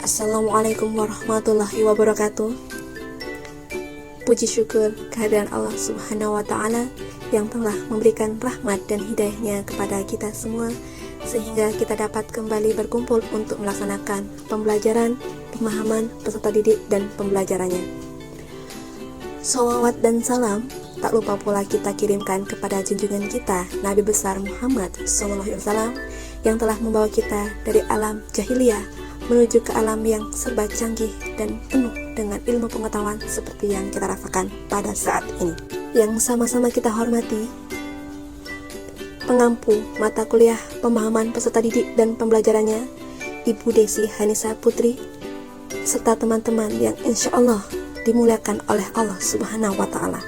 Assalamualaikum warahmatullahi wabarakatuh. Puji syukur kehadiran Allah Subhanahu wa Ta'ala yang telah memberikan rahmat dan hidayahnya kepada kita semua, sehingga kita dapat kembali berkumpul untuk melaksanakan pembelajaran, pemahaman, peserta didik, dan pembelajarannya. Shalawat dan salam tak lupa pula kita kirimkan kepada junjungan kita Nabi besar Muhammad SAW yang telah membawa kita dari alam jahiliyah menuju ke alam yang serba canggih dan penuh dengan ilmu pengetahuan seperti yang kita rasakan pada saat ini. Yang sama-sama kita hormati pengampu mata kuliah pemahaman peserta didik dan pembelajarannya, Ibu Desi Hanisa Putri, serta teman-teman yang insya Allah dimuliakan oleh Allah Subhanahu wa Ta'ala.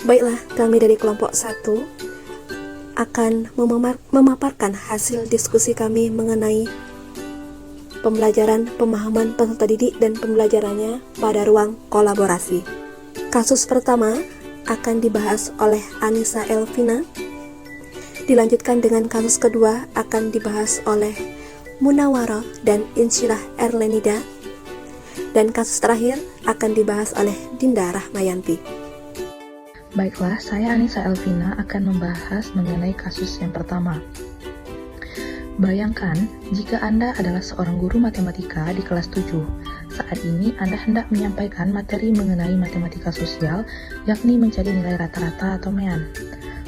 Baiklah, kami dari kelompok 1 akan memaparkan hasil diskusi kami mengenai pembelajaran pemahaman peserta didik dan pembelajarannya pada ruang kolaborasi. Kasus pertama akan dibahas oleh Anissa Elvina, dilanjutkan dengan kasus kedua akan dibahas oleh Munawarah dan Insyirah Erlenida, dan kasus terakhir akan dibahas oleh Dinda Rahmayanti. Baiklah, saya Anissa Elvina akan membahas mengenai kasus yang pertama. Bayangkan jika Anda adalah seorang guru matematika di kelas 7. Saat ini Anda hendak menyampaikan materi mengenai matematika sosial, yakni mencari nilai rata-rata atau MEAN.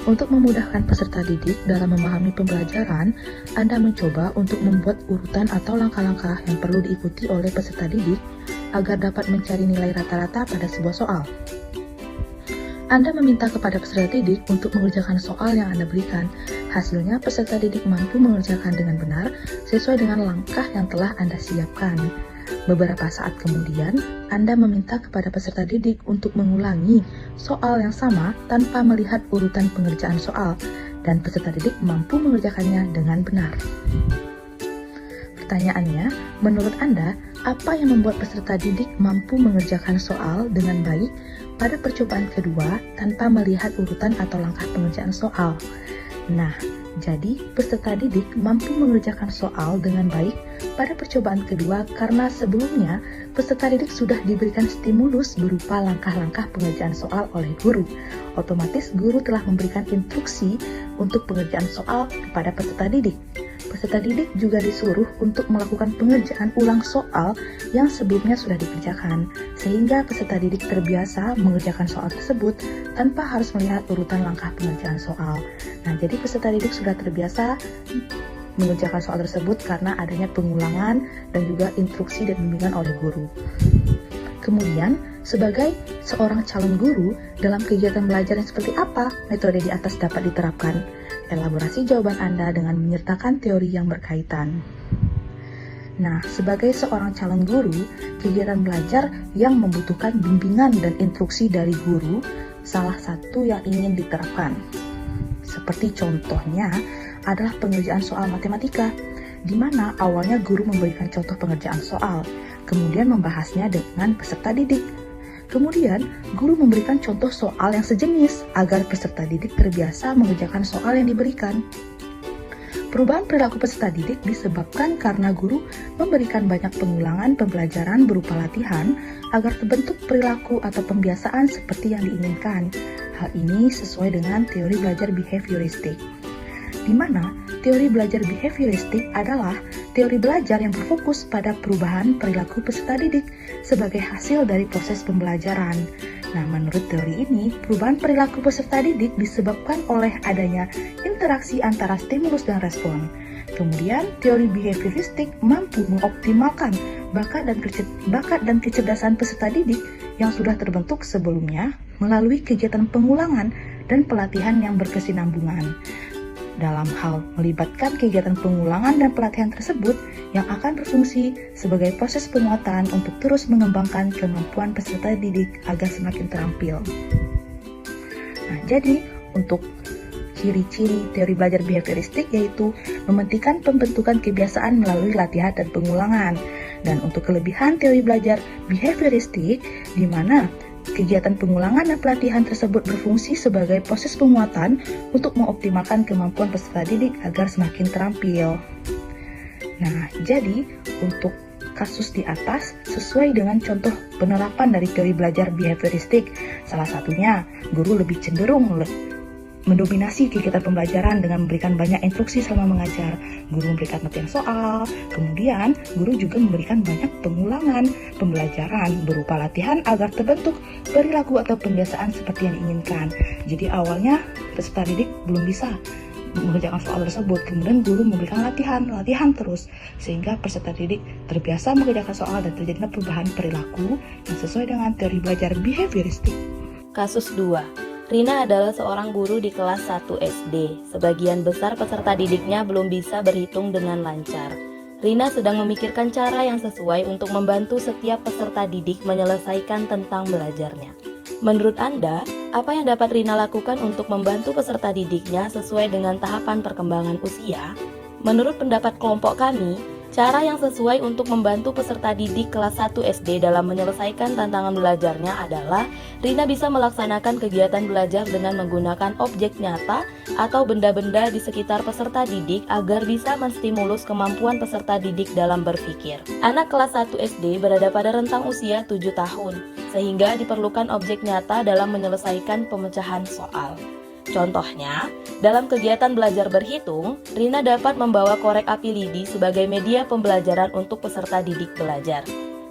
Untuk memudahkan peserta didik dalam memahami pembelajaran, Anda mencoba untuk membuat urutan atau langkah-langkah yang perlu diikuti oleh peserta didik agar dapat mencari nilai rata-rata pada sebuah soal. Anda meminta kepada peserta didik untuk mengerjakan soal yang Anda berikan. Hasilnya, peserta didik mampu mengerjakan dengan benar sesuai dengan langkah yang telah Anda siapkan. Beberapa saat kemudian, Anda meminta kepada peserta didik untuk mengulangi soal yang sama tanpa melihat urutan pengerjaan soal, dan peserta didik mampu mengerjakannya dengan benar. Pertanyaannya, menurut Anda, apa yang membuat peserta didik mampu mengerjakan soal dengan baik pada percobaan kedua tanpa melihat urutan atau langkah pengerjaan soal? Nah, jadi peserta didik mampu mengerjakan soal dengan baik pada percobaan kedua karena sebelumnya peserta didik sudah diberikan stimulus berupa langkah-langkah pengerjaan soal oleh guru. Otomatis guru telah memberikan instruksi untuk pengerjaan soal kepada peserta didik. Peserta didik juga disuruh untuk melakukan pengerjaan ulang soal yang sebelumnya sudah dikerjakan, sehingga peserta didik terbiasa mengerjakan soal tersebut tanpa harus melihat urutan langkah pengerjaan soal. Nah, jadi peserta didik sudah terbiasa mengerjakan soal tersebut karena adanya pengulangan dan juga instruksi dan bimbingan oleh guru. Kemudian, sebagai seorang calon guru, dalam kegiatan belajar yang seperti apa metode di atas dapat diterapkan? Elaborasi jawaban Anda dengan menyertakan teori yang berkaitan. Nah, sebagai seorang calon guru, kegiatan belajar yang membutuhkan bimbingan dan instruksi dari guru, salah satu yang ingin diterapkan. Seperti contohnya adalah pengerjaan soal matematika, di mana awalnya guru memberikan contoh pengerjaan soal, kemudian membahasnya dengan peserta didik. Kemudian, guru memberikan contoh soal yang sejenis agar peserta didik terbiasa mengerjakan soal yang diberikan. Perubahan perilaku peserta didik disebabkan karena guru memberikan banyak pengulangan pembelajaran berupa latihan agar terbentuk perilaku atau pembiasaan seperti yang diinginkan. Hal ini sesuai dengan teori belajar behavioristik, di mana teori belajar behavioristik adalah teori belajar yang berfokus pada perubahan perilaku peserta didik sebagai hasil dari proses pembelajaran. Nah, menurut teori ini, perubahan perilaku peserta didik disebabkan oleh adanya interaksi antara stimulus dan respon. Kemudian, teori behavioristik mampu mengoptimalkan bakat dan kecerdasan peserta didik yang sudah terbentuk sebelumnya melalui kegiatan pengulangan dan pelatihan yang berkesinambungan. Dalam hal melibatkan kegiatan pengulangan dan pelatihan tersebut yang akan berfungsi sebagai proses penguatan untuk terus mengembangkan kemampuan peserta didik agar semakin terampil. Nah, jadi untuk ciri-ciri teori belajar behavioristik yaitu mementingkan pembentukan kebiasaan melalui latihan dan pengulangan. Dan untuk kelebihan teori belajar behavioristik, di mana kegiatan pengulangan dan pelatihan tersebut berfungsi sebagai proses penguatan untuk mengoptimalkan kemampuan peserta didik agar semakin terampil. Nah, jadi untuk kasus di atas sesuai dengan contoh penerapan dari teori belajar behavioristik. Salah satunya, guru lebih cenderung mendominasi kegiatan pembelajaran dengan memberikan banyak instruksi selama mengajar. Guru memberikan latihan soal, kemudian guru juga memberikan banyak pengulangan pembelajaran berupa latihan agar terbentuk perilaku atau pembiasaan seperti yang diinginkan. Jadi awalnya peserta didik belum bisa mengerjakan soal tersebut, kemudian guru memberikan latihan terus, sehingga peserta didik terbiasa mengerjakan soal dan terjadinya perubahan perilaku yang sesuai dengan teori belajar behavioristik. Kasus 2. Rina adalah seorang guru di kelas 1 SD. Sebagian besar peserta didiknya belum bisa berhitung dengan lancar. Rina sedang memikirkan cara yang sesuai untuk membantu setiap peserta didik menyelesaikan tentang belajarnya. Menurut Anda, apa yang dapat Rina lakukan untuk membantu peserta didiknya sesuai dengan tahapan perkembangan usia? Menurut pendapat kelompok kami, cara yang sesuai untuk membantu peserta didik kelas 1 SD dalam menyelesaikan tantangan belajarnya adalah Rina bisa melaksanakan kegiatan belajar dengan menggunakan objek nyata atau benda-benda di sekitar peserta didik agar bisa menstimulus kemampuan peserta didik dalam berpikir. Anak kelas 1 SD berada pada rentang usia 7 tahun, sehingga diperlukan objek nyata dalam menyelesaikan pemecahan soal. Contohnya, dalam kegiatan belajar berhitung, Rina dapat membawa korek api lidi sebagai media pembelajaran untuk peserta didik belajar.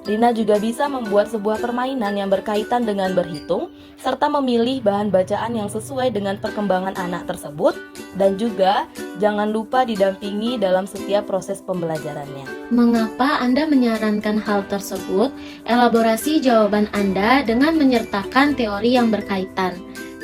Rina juga bisa membuat sebuah permainan yang berkaitan dengan berhitung, serta memilih bahan bacaan yang sesuai dengan perkembangan anak tersebut, dan juga jangan lupa didampingi dalam setiap proses pembelajarannya. Mengapa Anda menyarankan hal tersebut? Elaborasi jawaban Anda dengan menyertakan teori yang berkaitan.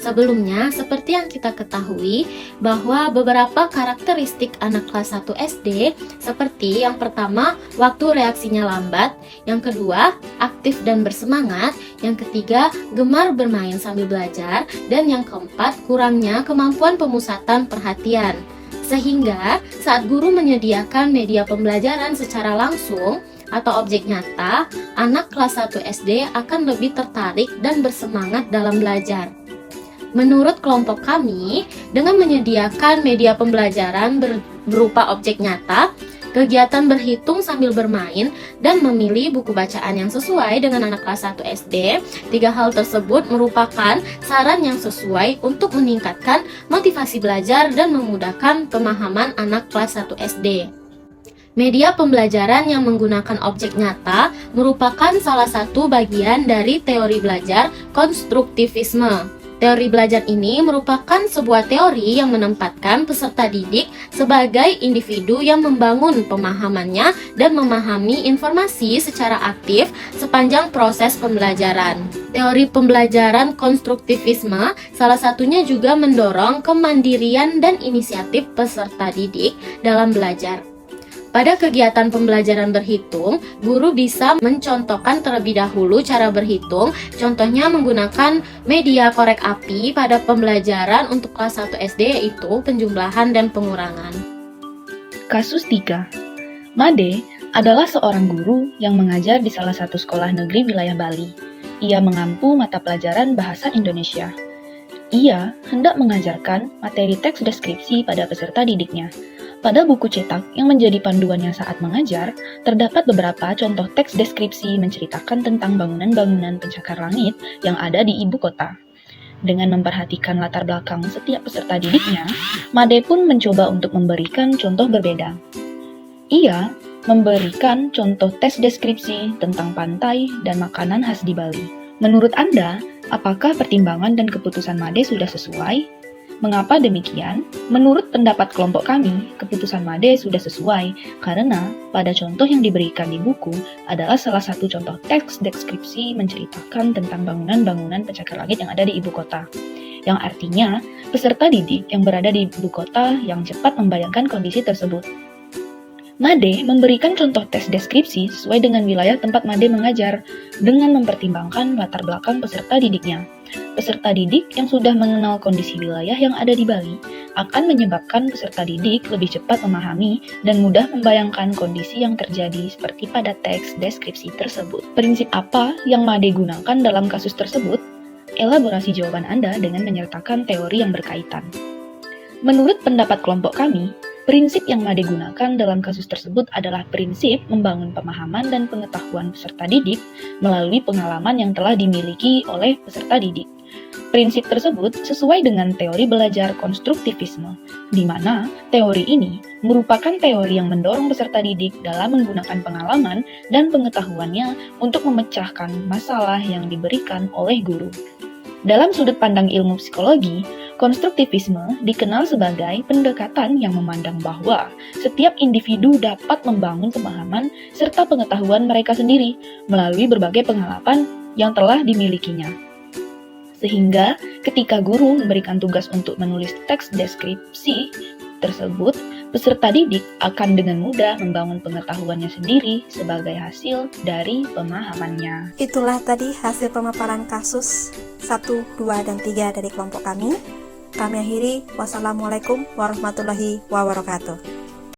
Sebelumnya, seperti yang kita ketahui bahwa beberapa karakteristik anak kelas 1 SD seperti yang pertama, waktu reaksinya lambat, yang kedua, aktif dan bersemangat, yang ketiga, gemar bermain sambil belajar, dan yang keempat, kurangnya kemampuan pemusatan perhatian. Sehingga, saat guru menyediakan media pembelajaran secara langsung atau objek nyata, anak kelas 1 SD akan lebih tertarik dan bersemangat dalam belajar. Menurut kelompok kami, dengan menyediakan media pembelajaran berupa objek nyata, kegiatan berhitung sambil bermain, dan memilih buku bacaan yang sesuai dengan anak kelas 1 SD, 3 hal tersebut merupakan saran yang sesuai untuk meningkatkan motivasi belajar dan memudahkan pemahaman anak kelas 1 SD. Media pembelajaran yang menggunakan objek nyata merupakan salah satu bagian dari teori belajar konstruktivisme. Teori belajar ini merupakan sebuah teori yang menempatkan peserta didik sebagai individu yang membangun pemahamannya dan memahami informasi secara aktif sepanjang proses pembelajaran. Teori pembelajaran konstruktivisme salah satunya juga mendorong kemandirian dan inisiatif peserta didik dalam belajar. Pada kegiatan pembelajaran berhitung, guru bisa mencontohkan terlebih dahulu cara berhitung, contohnya menggunakan media korek api pada pembelajaran untuk kelas 1 SD yaitu penjumlahan dan pengurangan. Kasus 3. Made adalah seorang guru yang mengajar di salah satu sekolah negeri wilayah Bali. Ia mengampu mata pelajaran bahasa Indonesia. Ia hendak mengajarkan materi teks deskripsi pada peserta didiknya. Pada buku cetak yang menjadi panduannya saat mengajar, terdapat beberapa contoh teks deskripsi menceritakan tentang bangunan-bangunan pencakar langit yang ada di ibu kota. Dengan memperhatikan latar belakang setiap peserta didiknya, Made pun mencoba untuk memberikan contoh berbeda. Ia memberikan contoh teks deskripsi tentang pantai dan makanan khas di Bali. Menurut Anda, apakah pertimbangan dan keputusan Made sudah sesuai? Mengapa demikian? Menurut pendapat kelompok kami, keputusan Made sudah sesuai karena pada contoh yang diberikan di buku adalah salah satu contoh teks deskripsi menceritakan tentang bangunan-bangunan pencakar langit yang ada di ibu kota. Yang artinya, peserta didik yang berada di ibu kota yang cepat membayangkan kondisi tersebut. Made memberikan contoh teks deskripsi sesuai dengan wilayah tempat Made mengajar dengan mempertimbangkan latar belakang peserta didiknya. Peserta didik yang sudah mengenal kondisi wilayah yang ada di Bali akan menyebabkan peserta didik lebih cepat memahami dan mudah membayangkan kondisi yang terjadi seperti pada teks deskripsi tersebut. Prinsip apa yang Made gunakan dalam kasus tersebut? Elaborasi jawaban Anda dengan menyertakan teori yang berkaitan. Menurut pendapat kelompok kami, Prinsip yang Made gunakan dalam kasus tersebut adalah prinsip membangun pemahaman dan pengetahuan peserta didik melalui pengalaman yang telah dimiliki oleh peserta didik. Prinsip tersebut sesuai dengan teori belajar konstruktivisme, di mana teori ini merupakan teori yang mendorong peserta didik dalam menggunakan pengalaman dan pengetahuannya untuk memecahkan masalah yang diberikan oleh guru. Dalam sudut pandang ilmu psikologi, konstruktivisme dikenal sebagai pendekatan yang memandang bahwa setiap individu dapat membangun pemahaman serta pengetahuan mereka sendiri melalui berbagai pengalaman yang telah dimilikinya. Sehingga ketika guru memberikan tugas untuk menulis teks deskripsi tersebut, peserta didik akan dengan mudah membangun pengetahuannya sendiri sebagai hasil dari pemahamannya. Itulah tadi hasil pemaparan kasus 1, 2, dan 3 dari kelompok kami. Kami akhiri, wassalamualaikum warahmatullahi wabarakatuh.